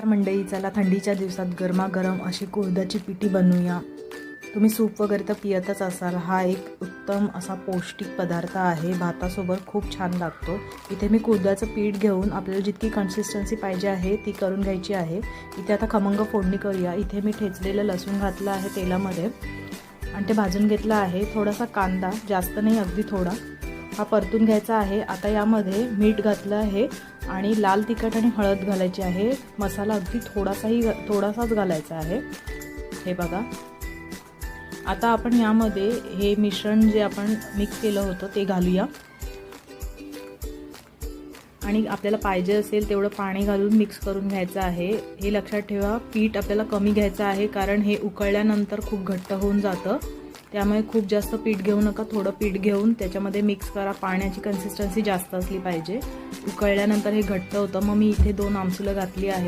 मंडळी, चला थंडीच्या दिवसात गरमागरम अशी कुळथाची पिठी बनवूया। तुम्ही सूप वगैरे तर पियतच असाल। हा एक उत्तम असा पौष्टिक पदार्थ आहे, भातासोबत खूप छान लागतो। इथे मी कुळथाचं पीठ घेऊन आपल्याला जितकी कन्सिस्टन्सी पाहिजे आहे ती करून घ्यायची आहे। इथे आता खमंग फोडणी करूया। इथे मी ठेचलेलं लसूण घातलं आहे तेलामध्ये आणि ते भाजून घेतलं आहे। थोडासा कांदा, जास्त नाही अगदी थोडा, हा परतून घ्यायचा आहे। आता यामध्ये मीठ घातलं आहे आणि लाल तिखट आणि हळद घालायची आहे। मसाला अगदी थोडासाच घालायचा आहे। हे बघा, आता आपण यामध्ये हे मिश्रण जे आपण मिक्स केलं होतं ते घालूया आणि आपल्याला पाहिजे असेल तेवढं पाणी घालून मिक्स करून घ्यायचं आहे। हे लक्षात ठेवा, पीठ आपल्याला कमी घ्यायचं आहे कारण हे उकळल्यानंतर खूप घट्ट होऊन जातं। त्यामुळे खूप जास्त पीठ घेऊ नका, थोडं पीठ घेऊन त्याच्यामध्ये मिक्स करा। पाण्याची कन्सिस्टन्सी जास्त असली पाहिजे, उकळल्यानंतर हे घट्ट होतं। मग मी इथे 2 आमसुलं घातली आहे।